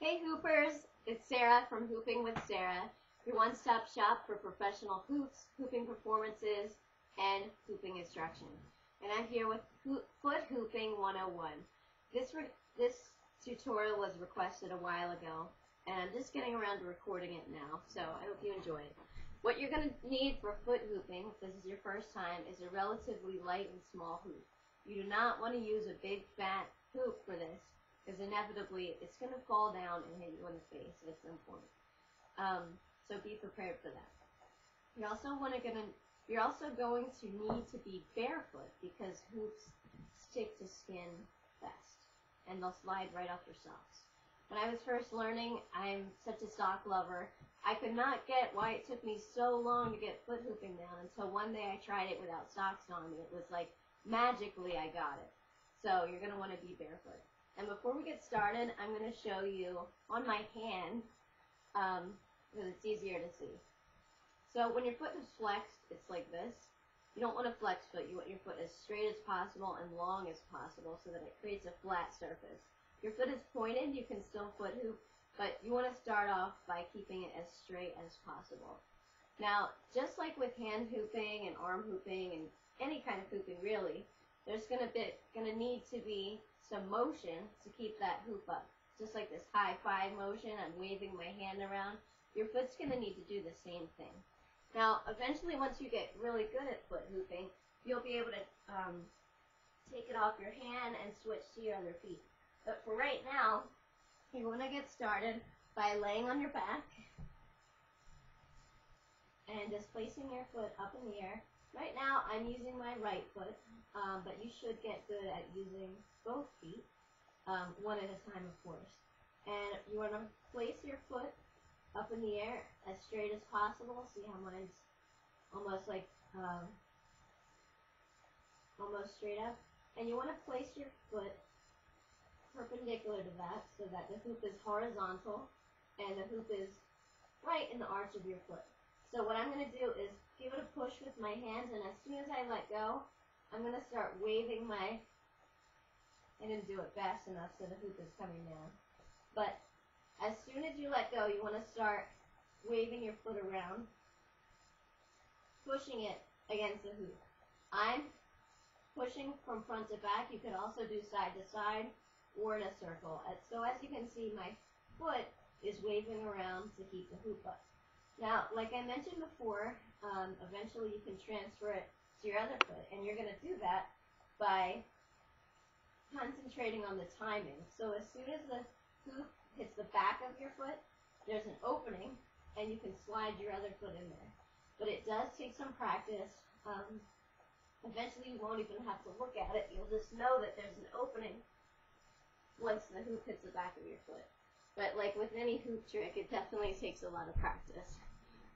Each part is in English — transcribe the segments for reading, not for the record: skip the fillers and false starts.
Hey Hoopers, it's Sarah from Hooping with Sarah, your one-stop shop for professional hoops, hooping performances, and hooping instruction. And I'm here with Foot Hooping 101. This tutorial was requested a while ago, and I'm just getting around to recording it now, so I hope you enjoy it. What you're going to need for foot hooping, if this is your first time, is a relatively light and small hoop. You do not want to use a big fat hoop for this, because inevitably it's going to fall down and hit you in the face at some point. So be prepared for that. You're also going to need to be barefoot because hoops stick to skin best, and they'll slide right off your socks. When I was first learning, I'm such a sock lover, I could not get why it took me so long to get foot hooping down until one day I tried it without socks on, and it was like magically I got it. So you're going to want to be barefoot. And before we get started, I'm going to show you on my hand, because it's easier to see. So when your foot is flexed, it's like this. You don't want a flex foot. You want your foot as straight as possible and long as possible so that it creates a flat surface. Your foot is pointed, you can still foot hoop, but you want to start off by keeping it as straight as possible. Now, just like with hand hooping and arm hooping and any kind of hooping really, there's going to need to be some motion to keep that hoop up. Just like this high five motion, I'm waving my hand around. Your foot's going to need to do the same thing. Now, eventually, once you get really good at foot hooping, you'll be able to take it off your hand and switch to your other feet. But for right now, you want to get started by laying on your back and just placing your foot up in the air. Right now, I'm using my right foot, but you should get good at using both feet, one at a time, of course. And you want to place your foot up in the air as straight as possible. See how mine's almost like almost straight up. And you want to place your foot perpendicular to that so that the hoop is horizontal and the hoop is right in the arch of your foot. So what I'm going to do is give it a push with my hands, and as soon as I let go, I'm going to start waving I didn't do it fast enough so the hoop is coming down. But as soon as you let go, you want to start waving your foot around, pushing it against the hoop. I'm pushing from front to back. You could also do side to side or in a circle. So as you can see, my foot is waving around to keep the hoop up. Now, like I mentioned before, eventually you can transfer it to your other foot, and you're going to do that by concentrating on the timing. So as soon as the hoop hits the back of your foot, there's an opening, and you can slide your other foot in there. But it does take some practice. Eventually you won't even have to look at it. You'll just know that there's an opening once the hoop hits the back of your foot. But like with any hoop trick, it definitely takes a lot of practice.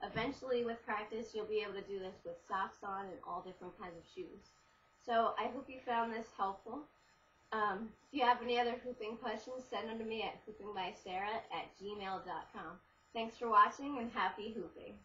Eventually, with practice, you'll be able to do this with socks on and all different kinds of shoes. So I hope you found this helpful. If you have any other hooping questions, send them to me at hoopingbysarah@gmail.com. Thanks for watching, and happy hooping.